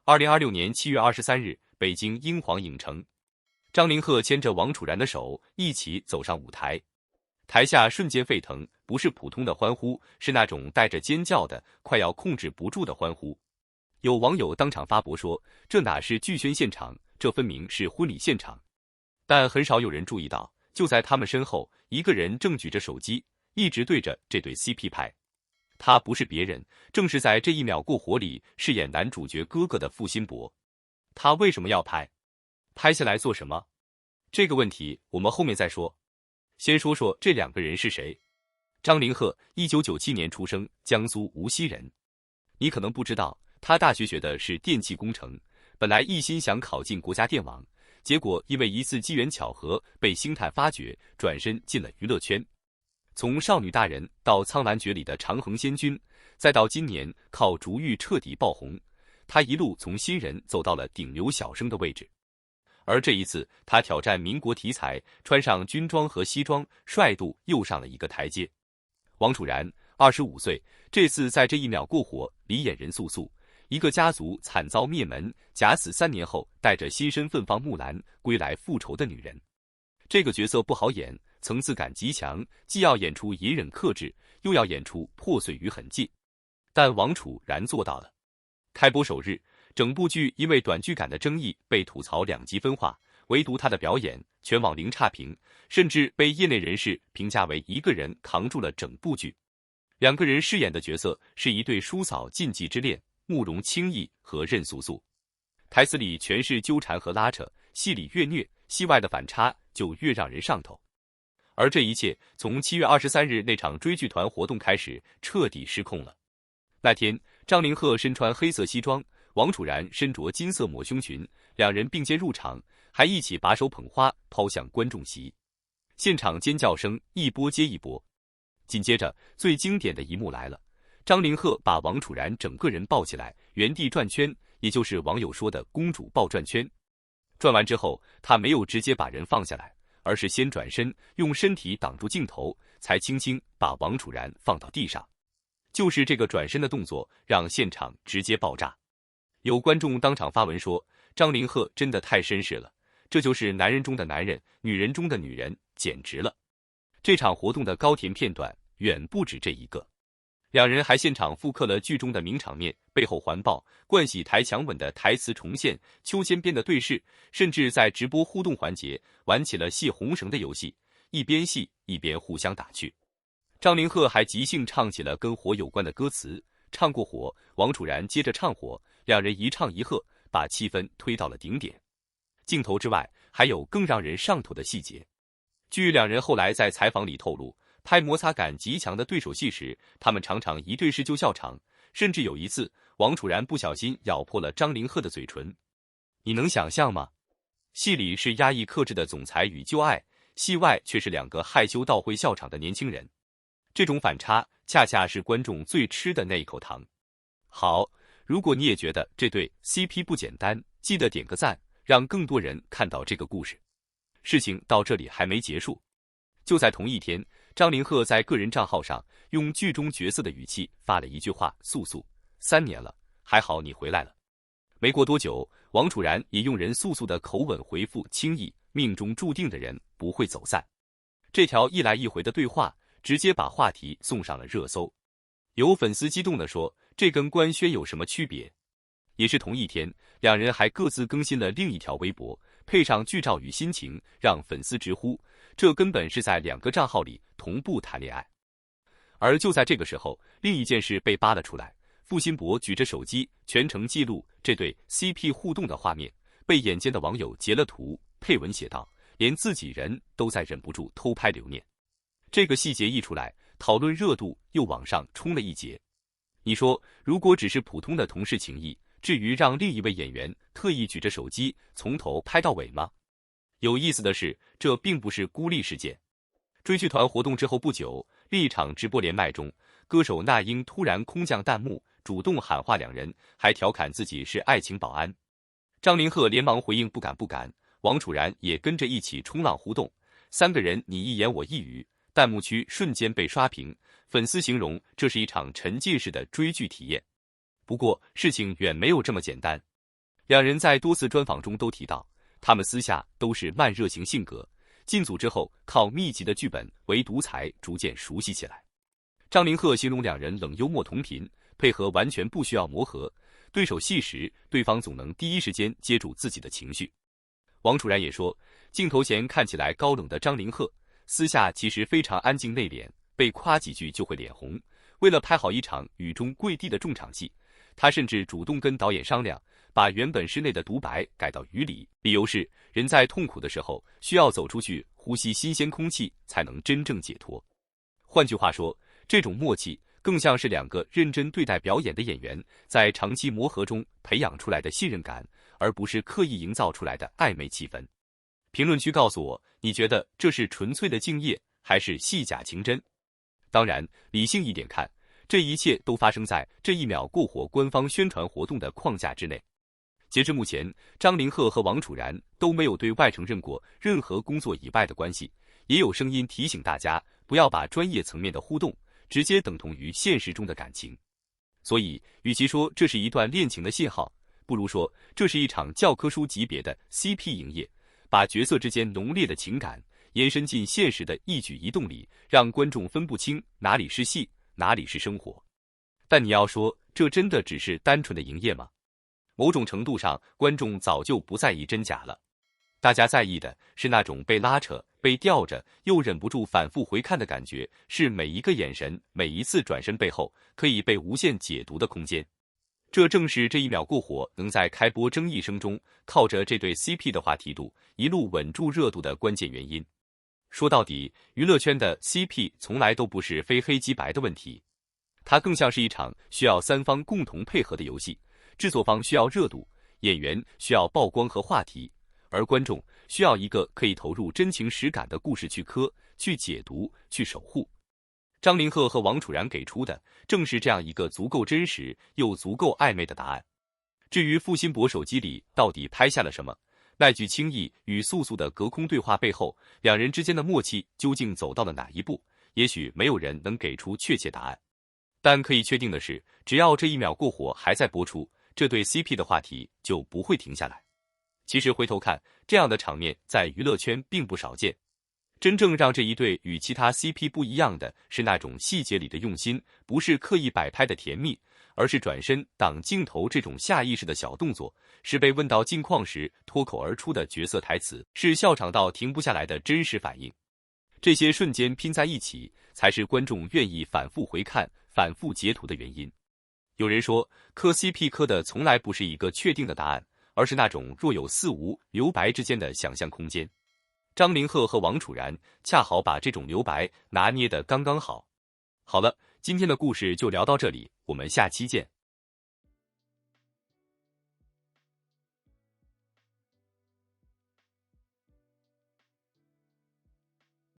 2026年7月23日，北京英皇影城，张凌赫牵着王楚然的手一起走上舞台，台下瞬间沸腾，不是普通的欢呼，是那种带着尖叫的、快要控制不住的欢呼。有网友当场发博说，这哪是剧宣现场，这分明是婚礼现场。但很少有人注意到，就在他们身后，一个人正举着手机，一直对着这对 CP 拍。他不是别人，正是在这一秒过火里饰演男主角哥哥的付辛博。他为什么要拍？拍下来做什么？这个问题我们后面再说。先说说这两个人是谁。张凌赫1997年出生，江苏无锡人。你可能不知道，他大学学的是电气工程，本来一心想考进国家电网，结果因为一次机缘巧合被星探发掘，转身进了娱乐圈。从少女大人到苍兰诀里的长恒仙君，再到今年靠逐玉彻底爆红，他一路从新人走到了顶流小生的位置。而这一次，他挑战民国题材，穿上军装和西装，帅度又上了一个台阶。王楚然，25岁，这次在这一秒过火里演任素素，一个家族惨遭灭门，假死3年后，带着新身份放木兰归来复仇的女人。这个角色不好演，层次感极强，既要演出隐忍克制，又要演出破碎与狠劲。但王楚然做到了。开播首日，整部剧因为短剧感的争议被吐槽2极分化，唯独他的表演全网零差评，甚至被业内人士评价为一个人扛住了整部剧。两个人饰演的角色是一对叔嫂禁忌之恋，慕容清逸和任素素。台词里全是纠缠和拉扯，戏里越虐，戏外的反差就越让人上头。而这一切从7月23日那场追剧团活动开始，彻底失控了。那天，张凌赫身穿黑色西装，王楚然身着金色抹胸裙，两人并肩入场，还一起把手捧花抛向观众席。现场尖叫声一波接一波。紧接着，最经典的一幕来了，张凌赫把王楚然整个人抱起来，原地转圈，也就是网友说的公主抱转圈。转完之后，他没有直接把人放下来，而是先转身，用身体挡住镜头，才轻轻把王楚然放到地上。就是这个转身的动作，让现场直接爆炸。有观众当场发文说，张凌赫真的太绅士了，这就是男人中的男人，女人中的女人，简直了。这场活动的高甜片段远不止这一个，两人还现场复刻了剧中的名场面，背后环抱、冠喜台强吻的台词重现，秋千边的对视，甚至在直播互动环节玩起了系红绳的游戏，一边戏一边互相打趣。张凌赫还即兴唱起了跟火有关的歌词，唱过火，王楚然接着唱火，两人一唱一和，把气氛推到了顶点。镜头之外，还有更让人上头的细节。据两人后来在采访里透露，拍摩擦感极强的对手戏时，他们常常一对视就笑场，甚至有一次，王楚然不小心咬破了张凌赫的嘴唇。你能想象吗？戏里是压抑克制的总裁与旧爱，戏外却是两个害羞到会笑场的年轻人。这种反差恰恰是观众最吃的那一口糖。好，如果你也觉得这对 CP 不简单，记得点个赞，让更多人看到这个故事。事情到这里还没结束。就在同一天，张凌赫在个人账号上用剧中角色的语气发了一句话：素素，3年了，还好你回来了。没过多久，王楚然也用人素素的口吻回复轻易，命中注定的人不会走散。这条一来一回的对话直接把话题送上了热搜。有粉丝激动地说，这跟官宣有什么区别？也是同一天，两人还各自更新了另一条微博，配上剧照与心情，让粉丝直呼这根本是在2个账号里同步谈恋爱。而就在这个时候，另一件事被扒了出来，付辛博举着手机全程记录这对 CP 互动的画面，被眼尖的网友截了图，配文写道，连自己人都在忍不住偷拍留念。这个细节一出来，讨论热度又往上冲了一截。你说，如果只是普通的同事情谊，至于让另一位演员特意举着手机从头拍到尾吗？有意思的是，这并不是孤立事件。追剧团活动之后不久，另一场直播连麦中，歌手那英突然空降弹幕，主动喊话两人，还调侃自己是爱情保安。张凌赫连忙回应不敢不敢，王楚然也跟着一起冲浪互动，3个人你一言我一语，弹幕区瞬间被刷屏，粉丝形容这是一场沉浸式的追剧体验。不过事情远没有这么简单。两人在多次专访中都提到，他们私下都是慢热型性格，进组之后靠密集的剧本为独裁逐渐熟悉起来。张凌赫形容两人冷幽默同频，配合完全不需要磨合，对手戏时对方总能第一时间接住自己的情绪。王楚然也说，镜头前看起来高冷的张凌赫，私下其实非常安静内敛，被夸几句就会脸红。为了拍好一场雨中跪地的重场戏，他甚至主动跟导演商量，把原本室内的独白改到雨里，理由是人在痛苦的时候需要走出去呼吸新鲜空气才能真正解脱。换句话说，这种默契更像是两个认真对待表演的演员在长期磨合中培养出来的信任感，而不是刻意营造出来的暧昧气氛。评论区告诉我，你觉得这是纯粹的敬业，还是戏假情真？当然，理性一点看，这一切都发生在这一秒过火官方宣传活动的框架之内。截至目前，张凌赫和王楚然都没有对外承认过任何工作以外的关系，也有声音提醒大家不要把专业层面的互动直接等同于现实中的感情。所以，与其说这是一段恋情的信号，不如说这是一场教科书级别的 CP 营业，把角色之间浓烈的情感延伸进现实的一举一动里，让观众分不清哪里是戏，哪里是生活。但你要说，这真的只是单纯的营业吗？某种程度上，观众早就不在意真假了，大家在意的是那种被拉扯、被吊着，又忍不住反复回看的感觉，是每一个眼神、每一次转身背后可以被无限解读的空间。这正是这一秒过火能在开播争议声中，靠着这对 CP 的话题度一路稳住热度的关键原因。说到底，娱乐圈的 CP 从来都不是非黑即白的问题，它更像是一场需要三方共同配合的游戏。制作方需要热度，演员需要曝光和话题，而观众需要一个可以投入真情实感的故事去磕、去解读、去守护。张凌赫和王楚然给出的正是这样一个足够真实又足够暧昧的答案。至于付辛博手机里到底拍下了什么，那句轻易与素素的隔空对话背后，两人之间的默契究竟走到了哪一步，也许没有人能给出确切答案。但可以确定的是，只要这一秒过火还在播出，这对 CP 的话题就不会停下来。其实回头看，这样的场面在娱乐圈并不少见。真正让这一对与其他 CP 不一样的是那种细节里的用心，不是刻意摆拍的甜蜜，而是转身挡镜头这种下意识的小动作，是被问到近况时脱口而出的角色台词，是笑场到停不下来的真实反应。这些瞬间拼在一起，才是观众愿意反复回看、反复截图的原因。有人说，磕 CP 磕的从来不是一个确定的答案，而是那种若有似无留白之间的想象空间。张凌赫和王楚然恰好把这种留白拿捏得刚刚好。好了，今天的故事就聊到这里，我们下期见。